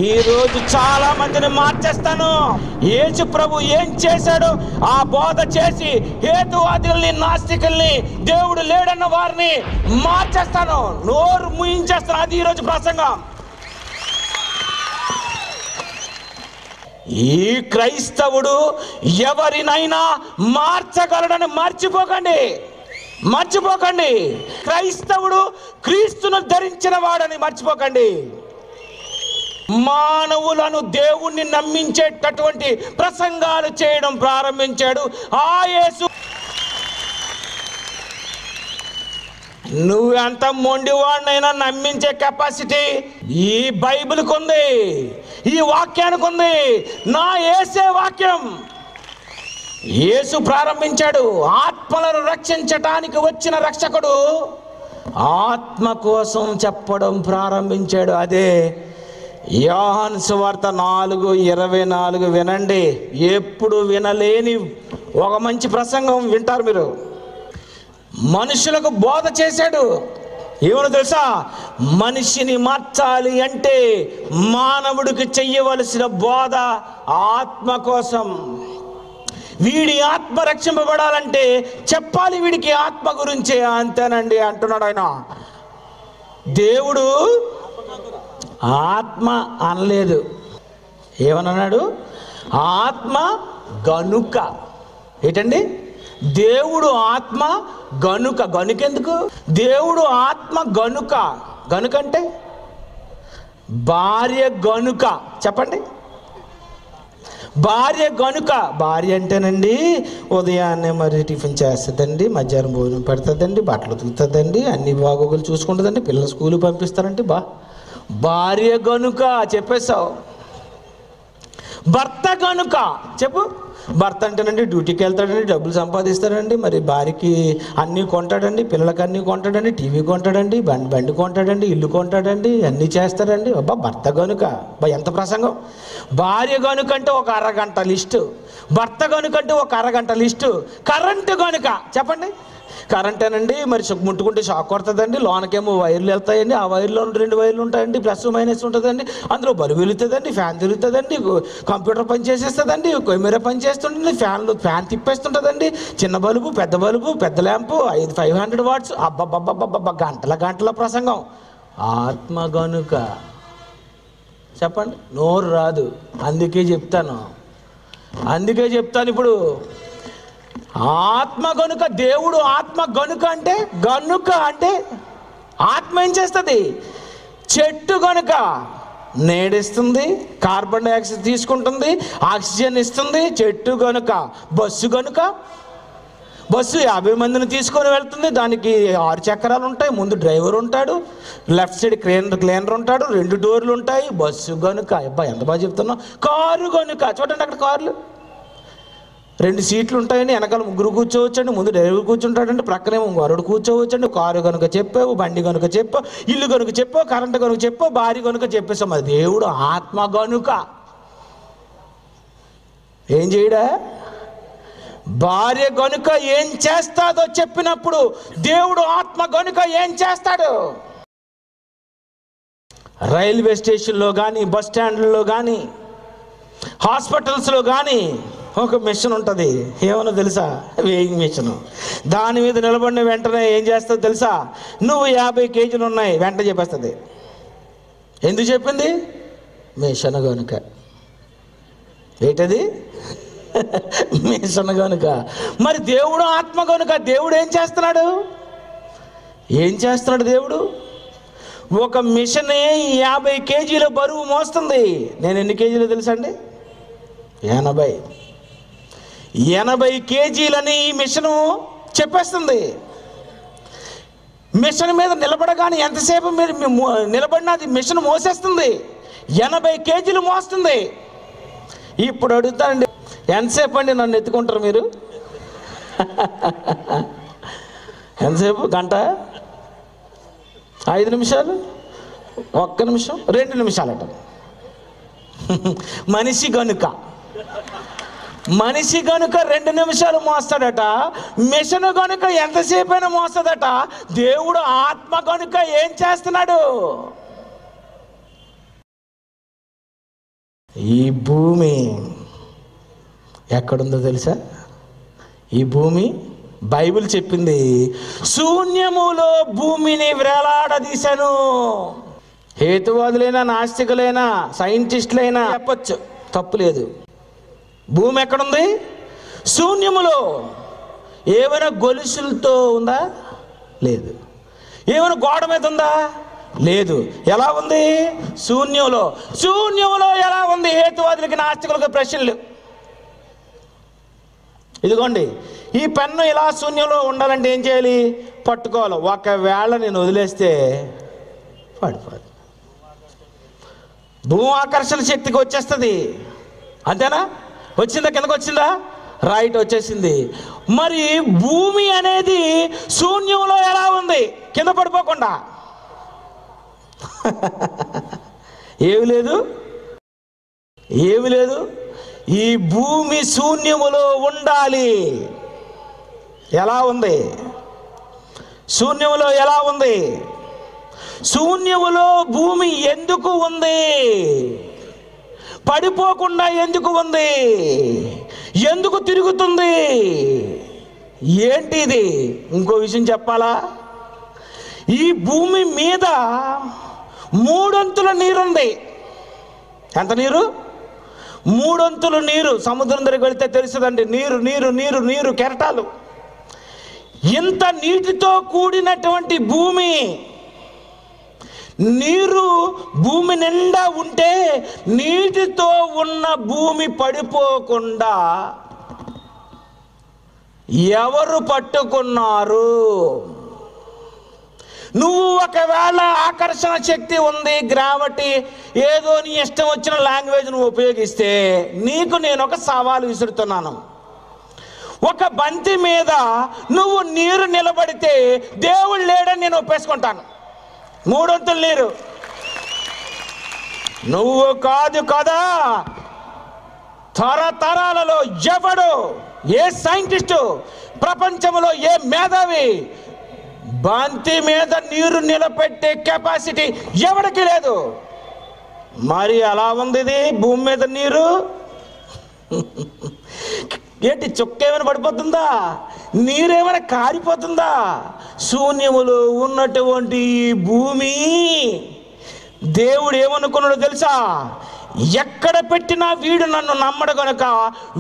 ఈ రోజు చాలా మందిని మార్చేస్తాను. యేసు ప్రభు ఏం చేశాడు? ఆ బోధ చేసి హేతువాదుల్ని, నాస్తికుల్ని, దేవుడు లేడన్న వారిని మార్చేస్తాను, నోరు ముయించేస్తాను. అది ఈరోజు ప్రసంగం. ఈ క్రైస్తవుడు ఎవరినైనా మార్చగలడని మర్చిపోకండి. క్రైస్తవుడు క్రీస్తును ధరించిన వాడని మర్చిపోకండి. మానవులను దేవుణ్ణి నమ్మించేటటువంటి ప్రసంగాలు చేయడం ప్రారంభించాడు ఆ యేసు. నువ్వెంత మొండివాడినైనా నమ్మించే కెపాసిటీ ఈ బైబిల్కి ఉంది, ఈ వాక్యానికి ఉంది. నా యేసే వాక్యం. యేసు ప్రారంభించాడు. ఆత్మలను రక్షించటానికి వచ్చిన రక్షకుడు ఆత్మ కోసం చెప్పడం ప్రారంభించాడు. అదే యోహాను సువార్త 4:24 వినండి. ఎప్పుడు వినలేని ఒక మంచి ప్రసంగం వింటారు మీరు. మనుషులకు బోధ చేశాడు. ఏమో తెలుసా? మనిషిని మార్చాలి అంటే మానవుడికి చెయ్యవలసిన బోధ ఆత్మ కోసం. వీడి ఆత్మ రక్షింపబడాలంటే చెప్పాలి వీడికి ఆత్మ గురించే, అంతేనండి అంటున్నాడు ఆయన. దేవుడు ఆత్మ అనలేదు, ఏమన్నాడు? ఆత్మ గనుక. ఏంటండి? దేవుడు ఆత్మ గనుక. గనుకెందుకు? దేవుడు ఆత్మ గనుక. గనుకంటే భార్య గనుక. చెప్పండి. భార్య గనుక. భార్య అంటేనండి ఉదయాన్నే మరి టిఫిన్ చేస్తుందండి, మధ్యాహ్నం భోజనం పెడుతుందండి, బట్టలు ఉతుకుతుందండి, అన్ని బాగోగులు చూసుకుంటుందండి, పిల్లలు స్కూల్ పంపిస్తారంటే భార్య గనుక. చెప్పేశావు. భర్త గనుక. చెప్పు. భర్త అంటేనండి డ్యూటీకి వెళ్తాడండి, డబ్బులు సంపాదిస్తాడండి, మరి భార్యకి అన్నీ కొంటాడండి, పిల్లలకి అన్నీ కొంటాడండి, టీవీ కొంటాడండి, బండి కొంటాడండి, ఇల్లు కొంటాడండి, అన్నీ చేస్తాడండి. భర్త గనుక. ఎంత ప్రసంగం! భార్య గనుకంటే ఒక అరగంట లిస్టు, భర్త గనుకంటే ఒక అరగంట లిస్టు. కరెంటు గనుక. చెప్పండి. కరెంటేనండి మరి ముట్టుకుంటే షాక్ కొడుతుందండి, లోనకేమో వైర్లు వెళ్తాయండి, ఆ వైర్లో 2 వైర్లు ఉంటాయండి, ప్లస్ మైనస్ ఉంటుందండి, అందులో బల్బు వెలుగుతుందండి, ఫ్యాన్ తిరుగుతుందండి, కంప్యూటర్ పని చేసేస్తుందండి, కెమెరా పని చేస్తుంటుంది, ఫ్యాన్ తిప్పేస్తుంటుందండి, చిన్న బల్బు, పెద్ద ల్యాంపు, 500 వాట్స్. అబ్బబ్బబ్బబ్బబ్బ, గంటల ప్రసంగం. ఆత్మ గనుక. చెప్పండి. నోరు రాదు, అందుకే చెప్తాను ఇప్పుడు. ఆత్మ గనుక. దేవుడు ఆత్మ గనుక అంటే ఆత్మ ఏం చేస్తుంది? చెట్టు గనుక నీడిస్తుంది, కార్బన్ డైఆక్సైడ్ తీసుకుంటుంది, ఆక్సిజన్ ఇస్తుంది. చెట్టు గనుక. బస్సు గనుక. బస్సు 50 మందిని తీసుకొని వెళ్తుంది, దానికి 6 చక్రాలు ఉంటాయి, ముందు డ్రైవర్ ఉంటాడు, లెఫ్ట్ సైడ్ క్లీనర్ ఉంటాడు, 2 డోర్లు ఉంటాయి. బస్సు గనుక. ఎంత బాగా చెప్తున్నావు. కారు గనుక. చూడండి అక్కడ కార్లు 2 సీట్లు ఉంటాయండి, వెనకాల 3 కూర్చోవచ్చండి, ముందు డ్రైవర్ కూర్చుంటాడండి, ప్రక్కనేమో వరుడు కూర్చోవచ్చండి. కారు కనుక చెప్పావు, బండి కనుక చెప్పావు, ఇల్లు కనుక చెప్పావు, కరెంటు కనుక చెప్పావు, భార్య కనుక చెప్పేసాం. అది దేవుడు ఆత్మ గనుక. ఏం చేయడా? భార్య గనుక ఏం చేస్తాదో చెప్పినప్పుడు దేవుడు ఆత్మ గనుక ఏం చేస్తాడు? రైల్వే స్టేషన్లో కానీ, బస్ స్టాండ్లలో కానీ, హాస్పిటల్స్లో కానీ ఒక మిషన్ ఉంటుంది. ఏమన్నా తెలుసా? Weighing machine. దాని మీద నిలబడిన వెంటనే ఏం చేస్తుందో తెలుసా? నువ్వు 50 కేజీలు ఉన్నాయి వెంట చెప్పేస్తుంది. ఎందుకు చెప్పింది? మిషన్ గనుక. ఏంటది? మిషన్ గనుక. మరి దేవుడు ఆత్మ గనుక. దేవుడు ఏం చేస్తున్నాడు? దేవుడు ఒక మిషన్ 50 కేజీల బరువు మోస్తుంది. నేను ఎన్ని కేజీలు తెలుసండి? 80 కేజీలని ఈ మిషను చెప్పేస్తుంది. మిషన్ మీద నిలబడగానే ఎంతసేపు మీరు నిలబడినది మిషన్ మోసేస్తుంది. 80 కేజీలు మోస్తుంది. ఇప్పుడు అడుగుతానండి, ఎంతసేపు అండి నన్ను ఎత్తుకుంటారు మీరు? ఎంతసేపు? గంట? 5 నిమిషాలు? 1 నిమిషం? 2 నిమిషాలట. మనిషి గనుక 2 నిమిషాలు మోస్తాడట. మిషన్ గనుక ఎంతసేపైనా మోస్తుందట. దేవుడు ఆత్మ గనుక ఏం చేస్తున్నాడు? ఈ భూమి ఎక్కడుందో తెలుసా? ఈ భూమి బైబిల్ చెప్పింది శూన్యములో భూమిని వేలాడదీశాను. హేతువాదులైనా, నాస్తికులైనా, సైంటిస్టులైనా చెప్పచ్చు, తప్పులేదు. భూమి ఎక్కడుంది? శూన్యములో. ఏమైనా గొలుసులతో ఉందా? లేదు. ఏమైనా గోడ మీద ఉందా? లేదు. ఎలా ఉంది? శూన్యంలో. శూన్యంలో ఎలా ఉంది? హేతువాదులకి, నాస్తికులకి ప్రశ్నలు. ఇదిగోండి, ఈ పెన్ను ఇలా శూన్యంలో ఉండాలంటే ఏం చేయాలి? పట్టుకోవాలి. ఒకవేళ నేను వదిలేస్తే పడిపోదు. భూమి ఆకర్షణ శక్తికి వచ్చేస్తుంది. అంతేనా? వచ్చిందా? కిందకు వచ్చిందా? రైట్, వచ్చేసింది. మరి భూమి అనేది శూన్యంలో ఎలా ఉంది? కింద పడిపోకుండా. ఏమి లేదు, ఏమి లేదు. ఈ భూమి శూన్యములో ఉండాలి. ఎలా ఉంది? శూన్యములో ఎలా ఉంది? శూన్యములో భూమి ఎందుకు ఉంది? పడిపోకుండా ఎందుకు ఉంది? ఎందుకు తిరుగుతుంది? ఏంటి ఇది? ఇంకో విషయం చెప్పాలా? ఈ భూమి మీద 3 అంతుల నీరుంది. ఎంత నీరు? 3 అంతుల నీరు. సముద్రం దగ్గరికి వెళితే తెలుస్తుందండి. నీరు నీరు నీరు నీరు కెరటాలు. ఇంత నీటితో కూడినటువంటి భూమి, నీరు భూమి నిండా ఉంటే నీటితో ఉన్న భూమి పడిపోకుండా ఎవరు పట్టుకున్నారు? నువ్వు ఒకవేళ ఆకర్షణ శక్తి ఉంది, గ్రావిటీ, ఏదో నీ ఇష్టం వచ్చిన లాంగ్వేజ్ నువ్వు ఉపయోగిస్తే నీకు నేను ఒక సవాలు విసురుతున్నాను. ఒక బంతి మీద నువ్వు నీరు నిలబడితే దేవుడు లేడని నేను ఒప్పేసుకుంటాను. 3 అంతుల నీరు. నువ్వు కాదు కదా, తరతరాలలో ఎవడు, ఏ సైంటిస్టు, ప్రపంచంలో ఏ మేధావి బంతి మీద నీరు నిలబెట్టే కెపాసిటీ ఎవరికి లేదు. మరి అలా ఉంది ఇది భూమి మీద నీరు. ఏంటి, చుక్క ఏమైనా పడిపోతుందా? నీరేమైనా కారిపోతుందా? శూన్యములో ఉన్నటువంటి భూమి దేవుడు ఏమనుకున్నాడో తెలుసా? ఎక్కడ పెట్టినా వీడు నన్ను నమ్మడు కనుక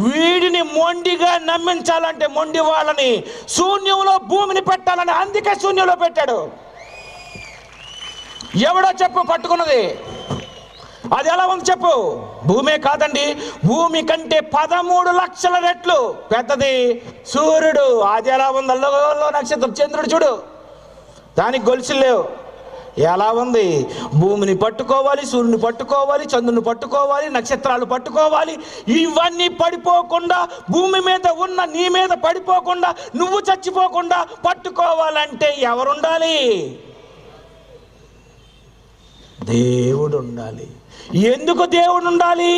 వీడిని మొండిగా నమ్మించాలంటే మొండి వాళ్ళని శూన్యంలో భూమిని పెట్టాలని, అందుకే శూన్యంలో పెట్టాడు. ఎవడో చెప్పు పట్టుకున్నది? అది ఎలా ఉంది చెప్పు? భూమే కాదండి, భూమి కంటే 13 లక్షల రెట్లు పెద్దది సూర్యుడు. అది ఎలా ఉంది? అల్లో నక్షత్రం, చంద్రుడు చూడు, దానికి గొలుసులు లేవు. ఎలా ఉంది? భూమిని పట్టుకోవాలి, సూర్యుని పట్టుకోవాలి, చంద్రుని పట్టుకోవాలి, నక్షత్రాలు పట్టుకోవాలి. ఇవన్నీ పడిపోకుండా, భూమి మీద ఉన్న నీ మీద పడిపోకుండా, నువ్వు చచ్చిపోకుండా పట్టుకోవాలంటే ఎవరుండాలి? దేవుడు ఉండాలి. ఎందుకు దేవుడు ఉండాలి?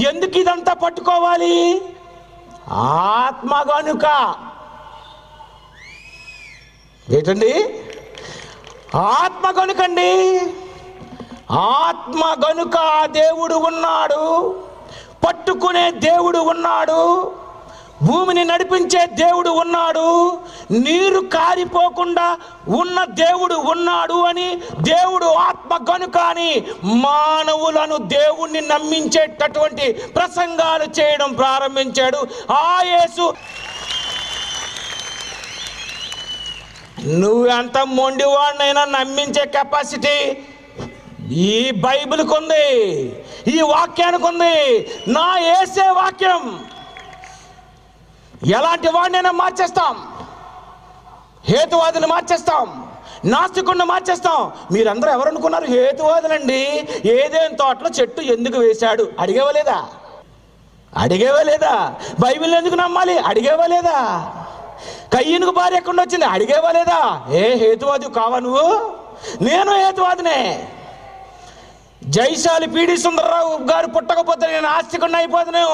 ఎందుకు ఇదంతా పట్టుకోవాలి? ఆత్మ గనుక. ఏంటండి? ఆత్మ గనుకండి. ఆత్మ గనుక దేవుడు ఉన్నాడు, పట్టుకునే దేవుడు ఉన్నాడు, భూమిని నడిపించే దేవుడు ఉన్నాడు, నీరు కారిపోకుండా ఉన్న దేవుడు ఉన్నాడు అని, దేవుడు ఆత్మ గనుక అని మానవులను దేవుణ్ణి నమ్మించేటటువంటి ప్రసంగాలు చేయడం ప్రారంభించాడు ఆ యేసు. నువ్వెంత మొండివాడినైనా నమ్మించే కెపాసిటీ ఈ బైబిల్కి ఉంది, ఈ వాక్యానికి ఉంది. నా యేసే వాక్యం ఎలాంటి వాడినైనా మార్చేస్తాం. హేతువాదిని మార్చేస్తాం, నాస్తికుడిని మార్చేస్తాం. మీరందరూ ఎవరనుకున్నారు? హేతువాదులండి. ఏదేం తోటలో చెట్టు ఎందుకు వేశాడు అడిగేవలేదా? అడిగేవలేదా? బైబిల్ ఎందుకు నమ్మాలి అడిగేవలేదా? కయ్యనుకు భార్య ఎక్కడ వచ్చింది అడిగేవలేదా? ఏ హేతువాది కావా నువ్వు? నేను హేతువాదినే. జైశాలి పీడి సుందరరావు గారు పుట్టకపోతే నేను ఆస్తికుడిని అయిపోదును,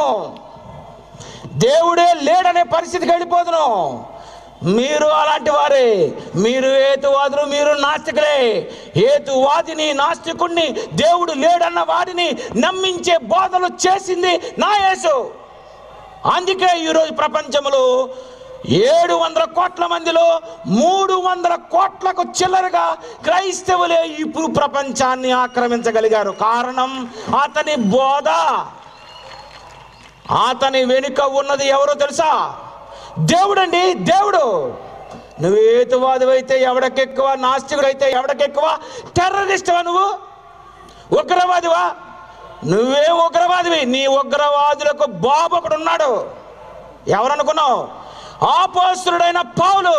దేవుడే లేడనే పరిస్థితికి వెళ్ళిపోదును. మీరు అలాంటి వారే. మీరు హేతువాదులు, మీరు నాస్తికులే. హేతువాదిని, నాస్తికుణ్ణి, దేవుడు లేడన్న వాడిని నమ్మించే బోధలు చేసింది నా యేసు. అందుకే ఈరోజు ప్రపంచంలో 700 కోట్ల మందిలో 300 కోట్లకు చిల్లరగా క్రైస్తవులే ఇప్పుడు ప్రపంచాన్ని ఆక్రమించగలిగారు. కారణం అతని బోధ. అతని వెనుక ఉన్నది ఎవరో తెలుసా? దేవుడండి, దేవుడు. నువ్వు హేతువాదివైతే ఎవడకెక్కువ, నాస్తికుడైతే ఎవడకెక్కువ? టెర్రరిస్టువా నువ్వు? ఉగ్రవాదివా? నువ్వే ఉగ్రవాదివి. నీ ఉగ్రవాదులకు బాబు ఒకడు ఉన్నాడు. ఎవరనుకున్నావు? అపోస్తలుడైన పౌలు.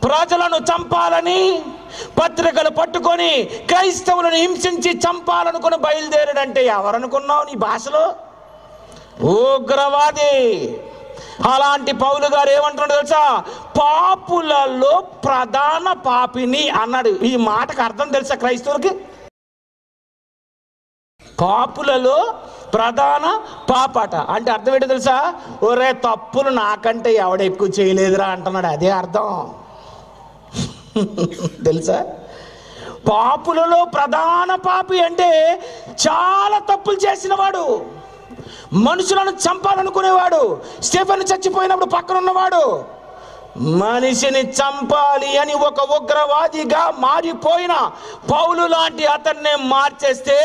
ప్రజలను చంపాలని పత్రికలు పట్టుకొని క్రైస్తవులను హింసించి చంపాలనుకుని బయలుదేరాడంటే ఎవరనుకున్నావు నీ భాషలో? ఉగ్రవాది. అలాంటి పౌలు గారు ఏమంటున్నాడు తెలుసా? పాపులలో ప్రధాన పాపిని అన్నాడు. ఈ మాటకు అర్థం తెలుసా క్రైస్తవులకి? పాపులలో ప్రధాన పాపట అంటే అర్థం ఏంటో తెలుసా? ఒరే, తప్పులు నాకంటే ఎవడ ఎక్కువ చేయలేదురా అంటున్నాడు. అదే అర్థం. తెలుసా? పాపులలో ప్రధాన పాపి అంటే చాలా తప్పులు చేసిన వాడు, మనుషులను చంపాలనుకునేవాడు, స్టెఫెను చచ్చిపోయినప్పుడు పక్కన ఉన్నవాడు, మనిషిని చంపాలి అని ఒక ఉగ్రవాదిగా మారిపోయిన పౌలు లాంటి అతన్నే మార్చేస్తే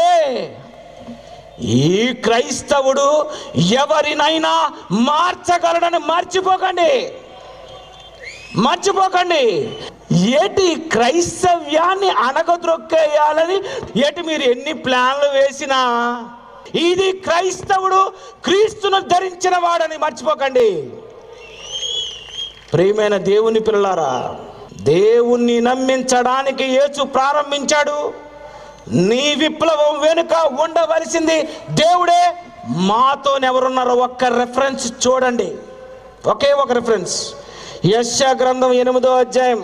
ఈ క్రైస్తవుడు ఎవరినైనా మార్చగలడని మర్చిపోకండి. ఏటి క్రైస్తవ్యాన్ని అనగద్రొక్కేయాలని ఏటి మీరు ఎన్ని ప్లాన్లు వేసినా ఇది క్రైస్తవుడు క్రీస్తును ధరించిన వాడని మర్చిపోకండి. ప్రియమైన దేవుని పిల్లలారా, దేవుణ్ణి నమ్మించడానికి యేసు ప్రారంభించాడు. నీ విప్లవం వెనుక ఉండవలసింది దేవుడే. మాతోనెవరున్నారో ఒక్క రెఫరెన్స్ చూడండి. ఒకే ఒక రెఫరెన్స్. యెషయా గ్రంథం 8వ అధ్యాయం.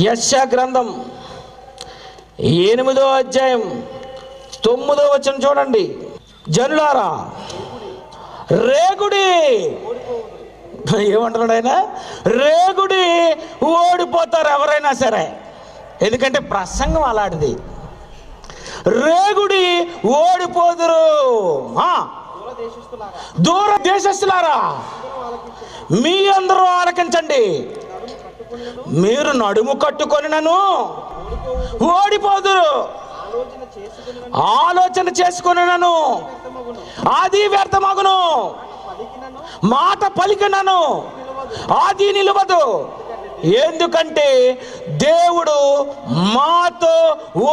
యెషయా గ్రంథం 8వ అధ్యాయం 9వ వచనం చూడండి. జనులారా రేగుడి. ఏమంటున్నాడు ఆయన? రేగుడి. ఓడిపోతారు ఎవరైనా సరే, ఎందుకంటే ప్రసంగం అలాంటిది. రేగుడి, ఓడిపోదురు. దూర దేశస్తులారా మీ అందరూ ఆలకించండి. మీరు నడుము కట్టుకొనినను ఓడిపోదురు. ఆలోచన చేసుకొనినను అది వ్యర్థమగును. మాట పలికినను అది నిలవదు. ఎందుకంటే దేవుడు మాతో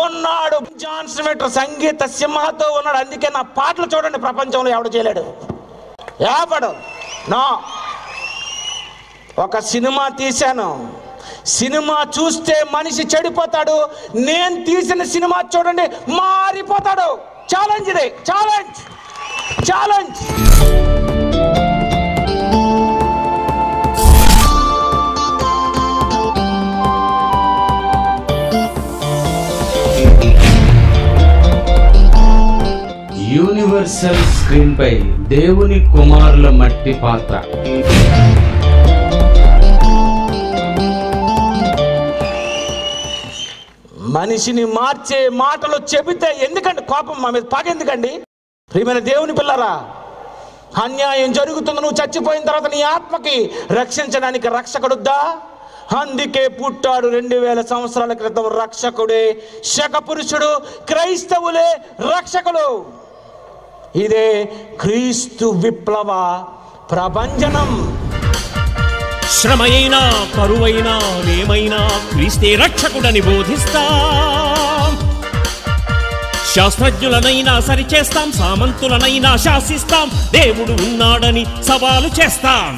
ఉన్నాడు. జాన్ స్మిత్ సంగీత సింహతో ఉన్నాడు. అందుకే నా పాటలు చూడండి, ప్రపంచంలో ఎవడు చేయలేడు. ఎవడు నా ఒక సినిమా తీశాను, సినిమా చూస్తే మనిషి చెడిపోతాడు. నేను తీసిన సినిమా చూడండి, మారిపోతాడు. ఛాలెంజ్ ఇది, ఛాలెంజ్ ఛాలెంజ్. యూనివర్సల్ స్క్రీన్ పై దేవుని కుమారుల మట్టి పాత్ర. మనిషిని మార్చే మాటలు చెబితే ఎందుకండి కోపం? మా మీద పగ ఎందుకండి? ప్రియమైన దేవుని పిల్లరా, అన్యాయం జరుగుతుంది. నువ్వు చచ్చిపోయిన తర్వాత నీ ఆత్మకి రక్షించడానికి రక్షకుడుద్దా? అందుకే పుట్టాడు 2000 సంవత్సరాల క్రితం రక్షకుడే, శక పురుషుడు. క్రైస్తవులే రక్షకులు. ఇదే క్రీస్తు విప్లవ ప్రభంజనం. శ్రమైనా కరువైనా ఏమైనా క్రీస్తే రక్షకుడని బోధిస్తాం. శాస్త్రజ్ఞులనైనా సరిచేస్తాం, సామంతులనైనా శాసిస్తాం. దేవుడు ఉన్నాడని సవాలు చేస్తాం.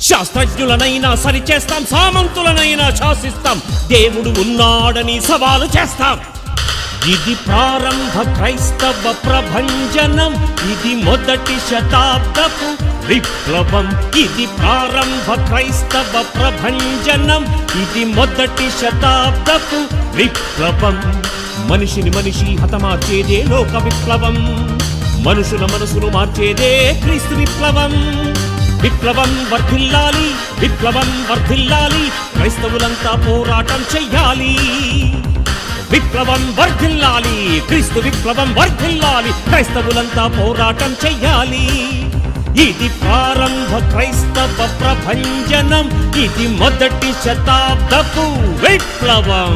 శాస్త్రజ్ఞులనైనా సరిచేస్తాం, సామంతులనైనా శాసిస్తాం. దేవుడు ఉన్నాడని సవాలు చేస్తాం. ఇది ప్రారంభ క్రైస్తవ ప్రభంజనం. ఇది మొదటి శతాబ్దపు విప్లవం. ఇది ప్రారంభ క్రైస్తవ ప్రభంజనం. ఇది మొదటి శతాబ్దపు విప్లవం. మనిషిని మనిషి హతమార్చేదే లోక విప్లవం. మనుషుల మనసును మార్చేదే క్రీస్తు విప్లవం. విప్లవం వర్ధిల్లాలి, విప్లవం వర్ధిల్లాలి, క్రైస్తవులంతా పోరాటం చెయ్యాలి. విప్లవం వర్ధిల్లాలి, క్రీస్తు విప్లవం వర్ధిల్లాలి, క్రైస్తవులంతా పోరాటం చెయ్యాలి. ఇది ప్రారంభ క్రైస్తవ ప్రభంజనం, ఇది మొదటి శతాబ్దపు విప్లవం.